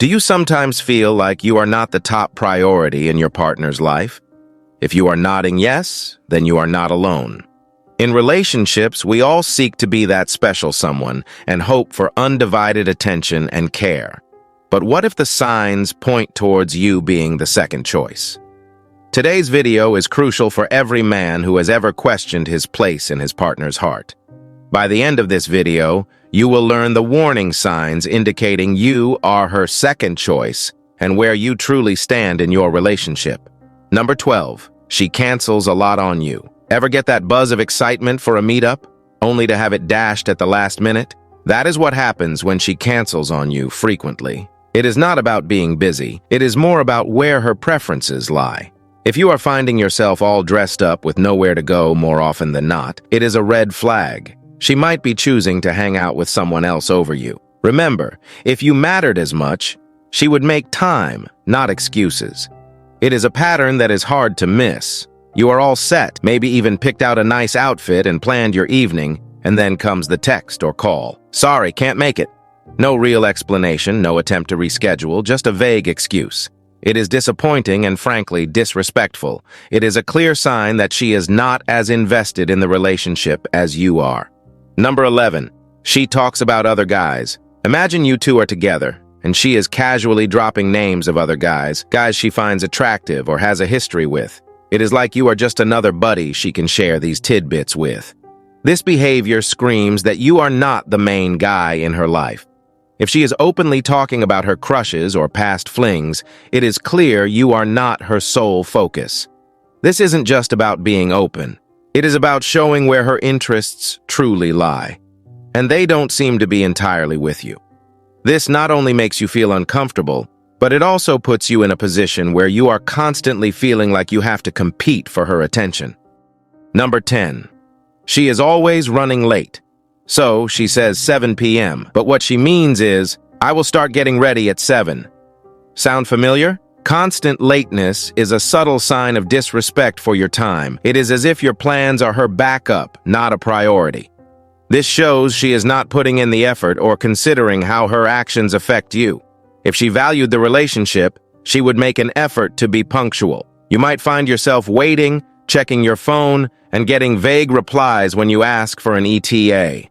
Do you sometimes feel like you are not the top priority in your partner's life? If you are nodding yes, then you are not alone. In relationships, we all seek to be that special someone and hope for undivided attention and care. But what if the signs point towards you being the second choice? Today's video is crucial for every man who has ever questioned his place in his partner's heart. By the end of this video, you will learn the warning signs indicating you are her second choice and where you truly stand in your relationship. Number 12, she cancels a lot on you. Ever get that buzz of excitement for a meetup, only to have it dashed at the last minute? That is what happens when she cancels on you frequently. It is not about being busy. It is more about where her preferences lie. If you are finding yourself all dressed up with nowhere to go more often than not, it is a red flag. She might be choosing to hang out with someone else over you. Remember, if you mattered as much, she would make time, not excuses. It is a pattern that is hard to miss. You are all set, maybe even picked out a nice outfit and planned your evening, and then comes the text or call. Sorry, can't make it. No real explanation, no attempt to reschedule, just a vague excuse. It is disappointing and frankly disrespectful. It is a clear sign that she is not as invested in the relationship as you are. Number 11, she talks about other guys. Imagine you two are together, and she is casually dropping names of other guys she finds attractive or has a history with. It is like you are just another buddy she can share these tidbits with. This behavior screams that you are not the main guy in her life. If she is openly talking about her crushes or past flings, it is clear you are not her sole focus. This isn't just about being open. It is about showing where her interests truly lie. And they don't seem to be entirely with you. This not only makes you feel uncomfortable, but it also puts you in a position where you are constantly feeling like you have to compete for her attention. Number 10. She is always running late. So, she says 7 p.m., but what she means is, I will start getting ready at 7. Sound familiar? Constant lateness is a subtle sign of disrespect for your time. It is as if your plans are her backup, not a priority. This shows she is not putting in the effort or considering how her actions affect you. If she valued the relationship, she would make an effort to be punctual. You might find yourself waiting, checking your phone, and getting vague replies when you ask for an ETA.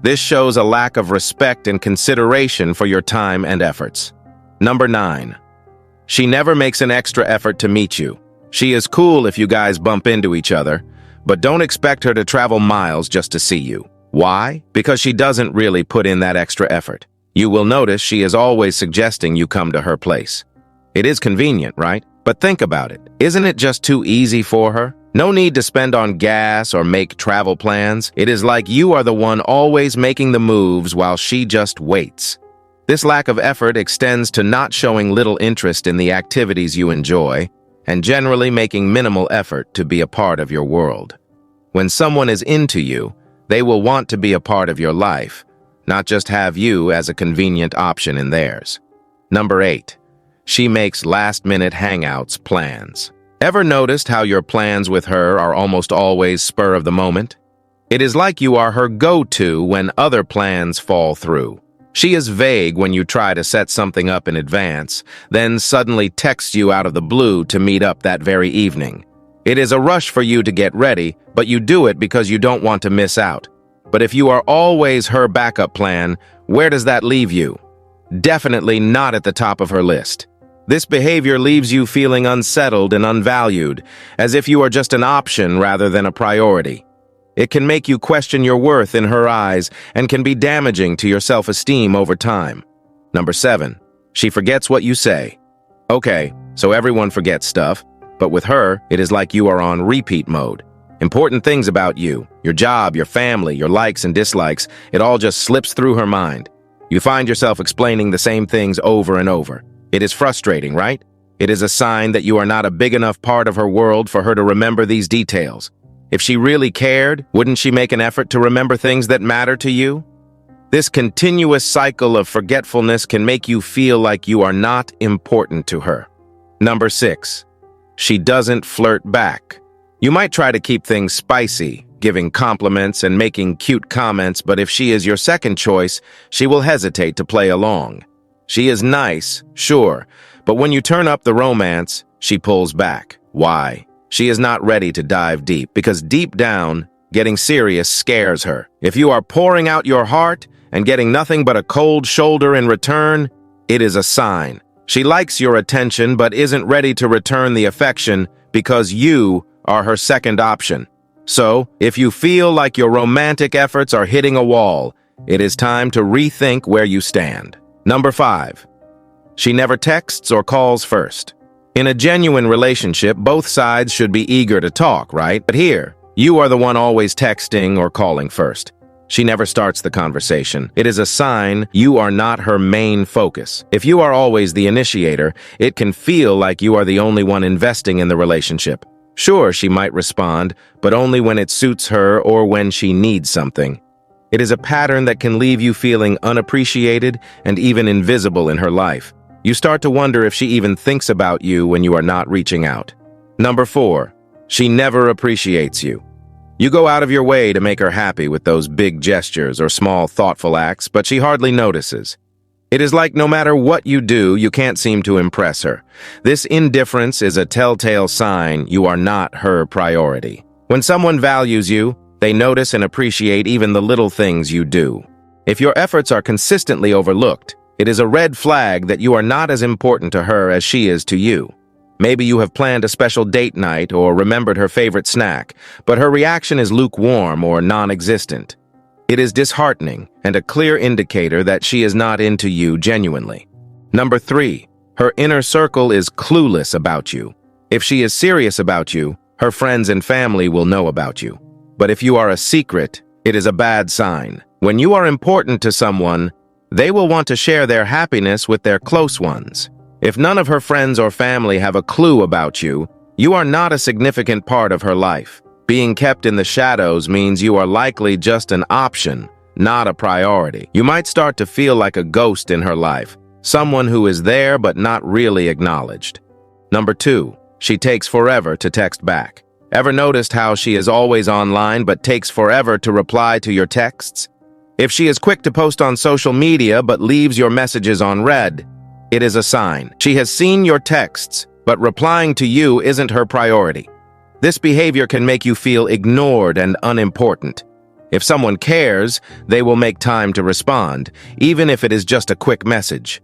This shows a lack of respect and consideration for your time and efforts. Number 9. She never makes an extra effort to meet you. She is cool if you guys bump into each other, but don't expect her to travel miles just to see you. Why? Because she doesn't really put in that extra effort. You will notice she is always suggesting you come to her place. It is convenient, right? But think about it. Isn't it just too easy for her? No need to spend on gas or make travel plans. It is like you are the one always making the moves while she just waits. This lack of effort extends to not showing little interest in the activities you enjoy and generally making minimal effort to be a part of your world. When someone is into you, they will want to be a part of your life, not just have you as a convenient option in theirs. Number 8. She makes last-minute hangouts plans. Ever noticed how your plans with her are almost always spur of the moment? It is like you are her go-to when other plans fall through. She is vague when you try to set something up in advance, then suddenly texts you out of the blue to meet up that very evening. It is a rush for you to get ready, but you do it because you don't want to miss out. But if you are always her backup plan, where does that leave you? Definitely not at the top of her list. This behavior leaves you feeling unsettled and unvalued, as if you are just an option rather than a priority. It can make you question your worth in her eyes and can be damaging to your self-esteem over time. Number 7. She forgets what you say. Okay, so everyone forgets stuff, but with her, it is like you are on repeat mode. Important things about you, your job, your family, your likes and dislikes, it all just slips through her mind. You find yourself explaining the same things over and over. It is frustrating, right? It is a sign that you are not a big enough part of her world for her to remember these details. If she really cared, wouldn't she make an effort to remember things that matter to you? This continuous cycle of forgetfulness can make you feel like you are not important to her. Number 6. She doesn't flirt back. You might try to keep things spicy, giving compliments and making cute comments, but if she is your second choice, she will hesitate to play along. She is nice, sure, but when you turn up the romance, she pulls back. Why? She is not ready to dive deep, because deep down, getting serious scares her. If you are pouring out your heart and getting nothing but a cold shoulder in return, it is a sign. She likes your attention but isn't ready to return the affection because you are her second option. So, if you feel like your romantic efforts are hitting a wall, it is time to rethink where you stand. Number 5. She never texts or calls first. In a genuine relationship, both sides should be eager to talk, right? But here, you are the one always texting or calling first. She never starts the conversation. It is a sign you are not her main focus. If you are always the initiator, it can feel like you are the only one investing in the relationship. Sure, she might respond, but only when it suits her or when she needs something. It is a pattern that can leave you feeling unappreciated and even invisible in her life. You start to wonder if she even thinks about you when you are not reaching out. Number 4. She never appreciates you. You go out of your way to make her happy with those big gestures or small thoughtful acts, but she hardly notices. It is like no matter what you do, you can't seem to impress her. This indifference is a telltale sign you are not her priority. When someone values you, they notice and appreciate even the little things you do. If your efforts are consistently overlooked, it is a red flag that you are not as important to her as she is to you. Maybe you have planned a special date night or remembered her favorite snack, but her reaction is lukewarm or non-existent. It is disheartening and a clear indicator that she is not into you genuinely. Number 3. Her inner circle is clueless about you. If she is serious about you, her friends and family will know about you. But if you are a secret, it is a bad sign. When you are important to someone, they will want to share their happiness with their close ones. If none of her friends or family have a clue about you, you are not a significant part of her life. Being kept in the shadows means you are likely just an option, not a priority. You might start to feel like a ghost in her life, someone who is there but not really acknowledged. Number 2. She takes forever to text back. Ever noticed how she is always online but takes forever to reply to your texts? If she is quick to post on social media but leaves your messages on read, it is a sign. She has seen your texts, but replying to you isn't her priority. This behavior can make you feel ignored and unimportant. If someone cares, they will make time to respond, even if it is just a quick message.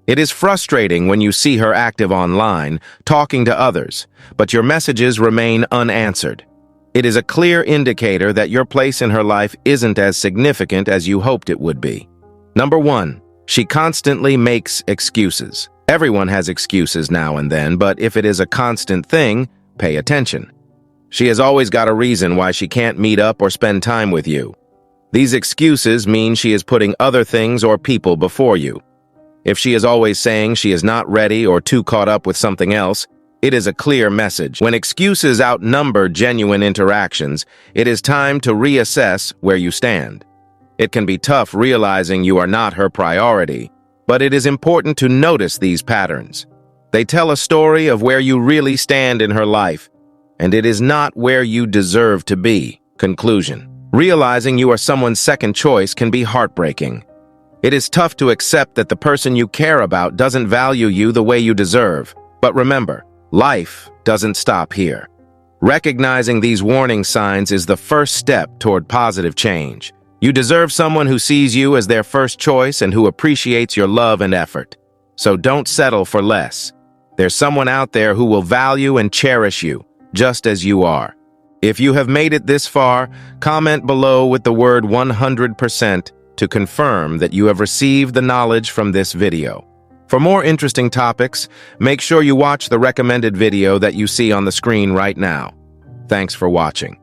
It is frustrating when you see her active online, talking to others, but your messages remain unanswered. It is a clear indicator that your place in her life isn't as significant as you hoped it would be. Number 1. She constantly makes excuses. Everyone has excuses now and then, but if it is a constant thing, pay attention. She has always got a reason why she can't meet up or spend time with you. These excuses mean she is putting other things or people before you. If she is always saying she is not ready or too caught up with something else, it is a clear message. When excuses outnumber genuine interactions, it is time to reassess where you stand. It can be tough realizing you are not her priority, but it is important to notice these patterns. They tell a story of where you really stand in her life, and it is not where you deserve to be. Conclusion. Realizing you are someone's second choice can be heartbreaking. It is tough to accept that the person you care about doesn't value you the way you deserve. But remember, life doesn't stop here. Recognizing these warning signs is the first step toward positive change. You deserve someone who sees you as their first choice and who appreciates your love and effort. So don't settle for less. There's someone out there who will value and cherish you, just as you are. If you have made it this far, comment below with the word 100% to confirm that you have received the knowledge from this video. For more interesting topics, make sure you watch the recommended video that you see on the screen right now. Thanks for watching.